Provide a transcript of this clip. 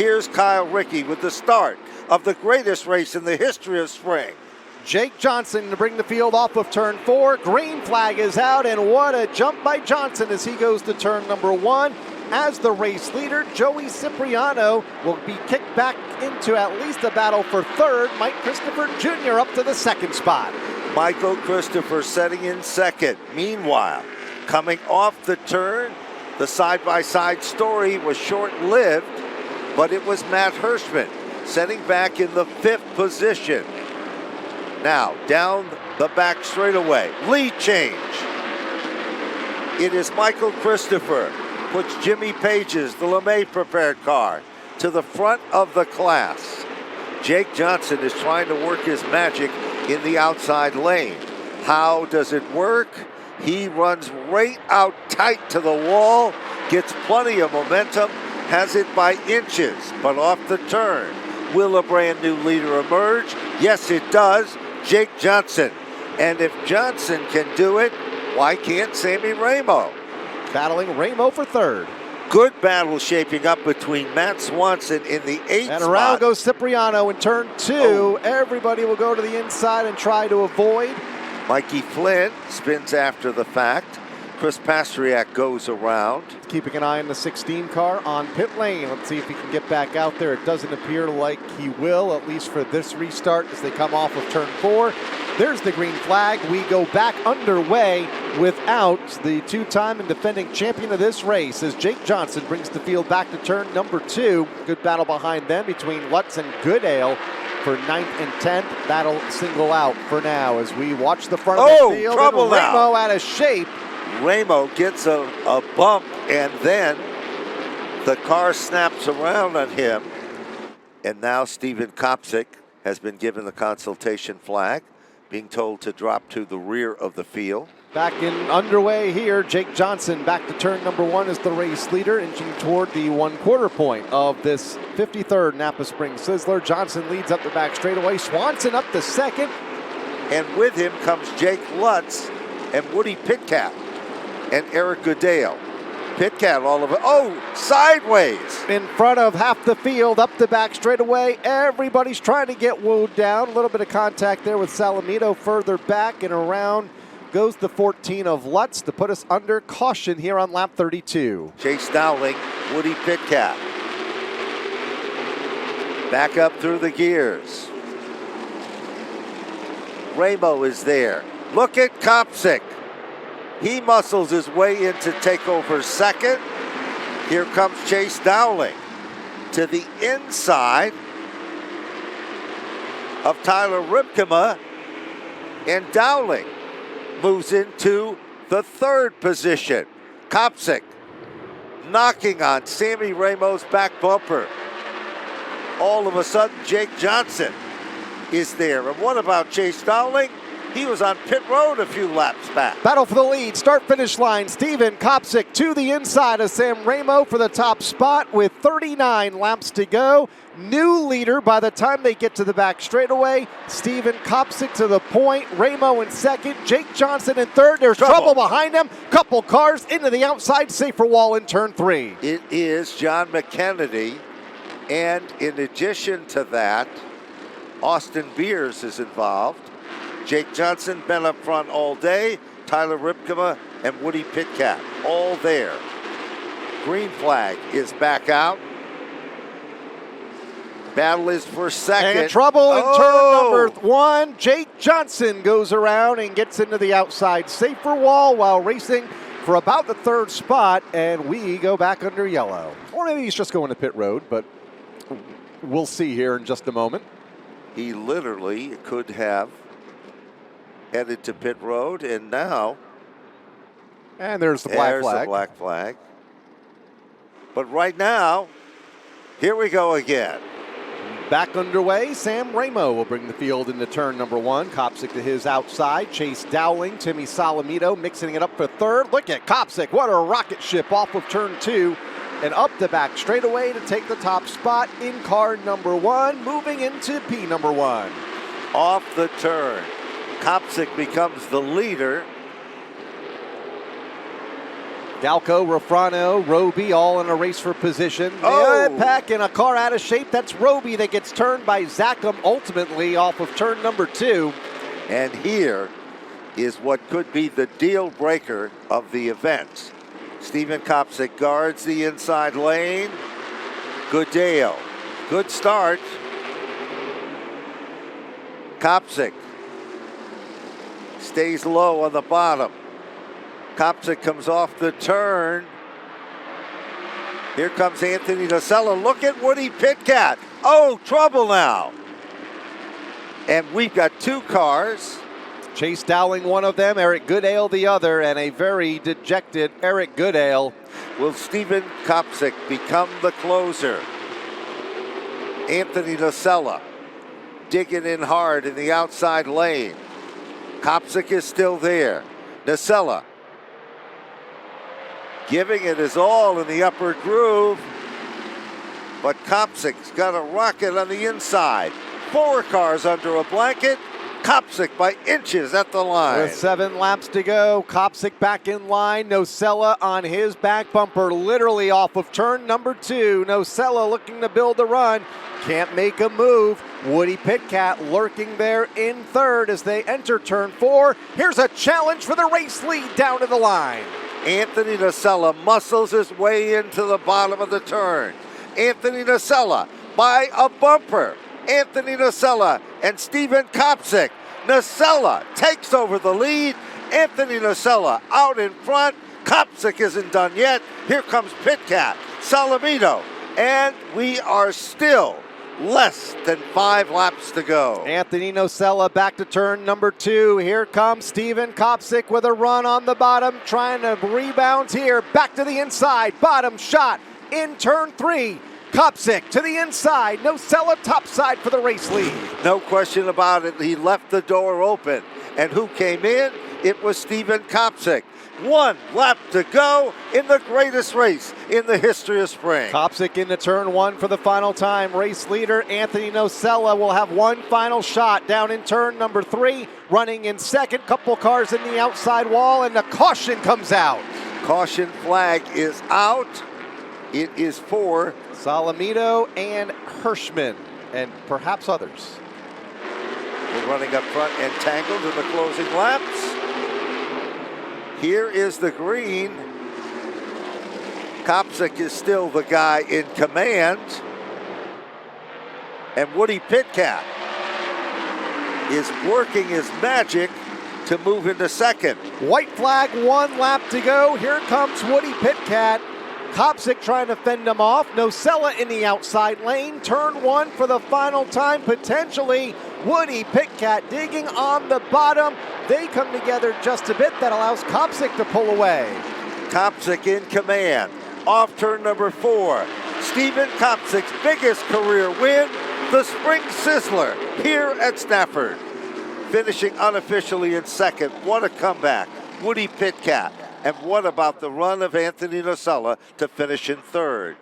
Here's Kyle Rickey with the start of the greatest race in the history of spring. Jake Johnson to bring the field off of turn 4. Green flag is out, and what a jump by Johnson as he goes to turn number 1. As the race leader, Joey Cipriano will be kicked back into at least a battle for third. Mike Christopher Jr. up to the second spot. Michael Christopher setting in second. Meanwhile, coming off the turn, the side-by-side story was short-lived, but it was Matt Hirschman setting back in the 5th position. Now, down the back straightaway, lead change. It is Michael Christopher, puts Jimmy Page's, the LeMay prepared car, to the front of the class. Jake Johnson is trying to work his magic in the outside lane. How does it work? He runs right out tight to the wall, gets plenty of momentum, has it by inches, but off the turn. Will a brand new leader emerge? Yes, it does. Jake Johnson. And if Johnson can do it, why can't Sammy Ramo? Battling Ramo for third. Good battle shaping up between Matt Swanson in the 8th spot. And around goes Cipriano in turn 2. Everybody will go to the inside and try to avoid. Mikey Flynn spins after the fact. Chris Pastriak goes around. Keeping an eye on the 16 car on pit lane. Let's see if he can get back out there. It doesn't appear like he will, at least for this restart as they come off of turn 4. There's the green flag. We go back underway without the two-time and defending champion of this race as Jake Johnson brings the field back to turn number 2. Good battle behind them between Lutz and Goodale for 9th and 10th. Battle single out for now as we watch the front of the field. Trouble and Ramo out of shape. Ramo gets a bump, and then the car snaps around on him. And now Stephen Copsick has been given the consultation flag, being told to drop to the rear of the field. Back in underway here, Jake Johnson back to turn number 1 as the race leader, inching toward the 1/4 point of this 53rd Napa Springs Sizzler. Johnson leads up the back straightaway. Swanson up to second. And with him comes Jake Lutz and Woody Pitcat and Eric Goodale. Pitcat all of it. Oh, sideways. In front of half the field, up the back straightaway. Everybody's trying to get Wood down. A little bit of contact there with Salamito further back, and around goes the 14 of Lutz to put us under caution here on lap 32. Chase Dowling, Woody Pitcat. Back up through the gears. Ramo is there. Look at Copsick. He muscles his way in to take over second. Here comes Chase Dowling to the inside of Tyler Ripkema, and Dowling moves into the 3rd position. Copsick knocking on Sammy Ramo's back bumper. All of a sudden, Jake Johnson is there. And what about Chase Dowling? He was on pit road a few laps back. Battle for the lead, start-finish line. Stephen Copsick to the inside of Sam Ramo for the top spot with 39 laps to go. New leader by the time they get to the back straightaway. Stephen Copsick to the point. Ramo in second. Jake Johnson in third. There's trouble behind him. Couple cars into the outside safer wall in turn 3. It is John McKennedy. And in addition to that, Austin Beers is involved. Jake Johnson been up front all day. Tyler Ripkema and Woody Pitcat all there. Green flag is back out. Battle is for second. And trouble in turn number 1. Jake Johnson goes around and gets into the outside safer wall while racing for about the 3rd spot, and we go back under yellow. Or maybe he's just going to pit road, but we'll see here in just a moment. He literally could have headed to pit road, and now and there's the black flag. There's the black flag. But right now, here we go again. Back underway, Sam Ramo will bring the field into turn number 1. Copsick to his outside. Chase Dowling, Timmy Salamito mixing it up for 3rd. Look at Copsick, what a rocket ship off of turn 2 and up the back straightaway to take the top spot in car number 1, moving into P number 1. Off the turn, Copsick becomes the leader. Galco, Rafrano, Roby all in a race for position. Oh. Pack in a car out of shape. That's Roby that gets turned by Zachem ultimately off of turn number 2. And here is what could be the deal breaker of the event. Stephen Copsick guards the inside lane. Goodale, good start. Copsick stays low on the bottom. Copsick comes off the turn. Here comes Anthony Nocella. Look at Woody Pitcat. Oh, trouble now. And we've got 2 cars. Chase Dowling, one of them, Eric Goodale, the other, and a very dejected Eric Goodale. Will Stephen Copsick become the closer? Anthony Nocella digging in hard in the outside lane. Copsick is still there. Nocella giving it his all in the upper groove, but Copsick's got a rocket on the inside. 4 cars under a blanket. Copsick by inches at the line. With 7 laps to go, Copsick back in line. Nocella on his back bumper, literally off of turn number 2. Nocella looking to build a run. Can't make a move. Woody Pitcat lurking there in third as they enter turn 4. Here's a challenge for the race lead down to the line. Anthony Nocella muscles his way into the bottom of the turn. Anthony Nocella by a bumper. Anthony Nocella and Stephen Copsick. Nocella takes over the lead. Anthony Nocella out in front. Copsick isn't done yet. Here comes Pitcat, Salamito, and we are still less than 5 laps to go. Anthony Nocella back to turn number 2. Here comes Stephen Copsick with a run on the bottom, trying to rebound here. Back to the inside, bottom shot in turn 3. Copsick to the inside, Nocella topside for the race lead. No question about it, he left the door open. And who came in? It was Stephen Copsick. 1 lap to go in the greatest race in the history of spring. Copsick into turn 1 for the final time. Race leader Anthony Nocella will have one final shot down in turn number 3. Running in second, couple cars in the outside wall, and the caution comes out. Caution flag is out. It is for Salamito and Hirschman, and perhaps others. We're running up front and tangled in the closing laps. Here is the green. Copsick is still the guy in command. And Woody Pitcat is working his magic to move into second. White flag, 1 lap to go. Here comes Woody Pitcat. Copsick trying to fend him off. Nocella in the outside lane. Turn 1 for the final time, potentially. Woody Pitcat digging on the bottom. They come together just a bit. That allows Copsick to pull away. Copsick in command. Off turn number 4. Stephen Copsick's biggest career win, the Spring Sizzler here at Stafford. Finishing unofficially in second. What a comeback. Woody Pitcat. And what about the run of Anthony Nocella to finish in third?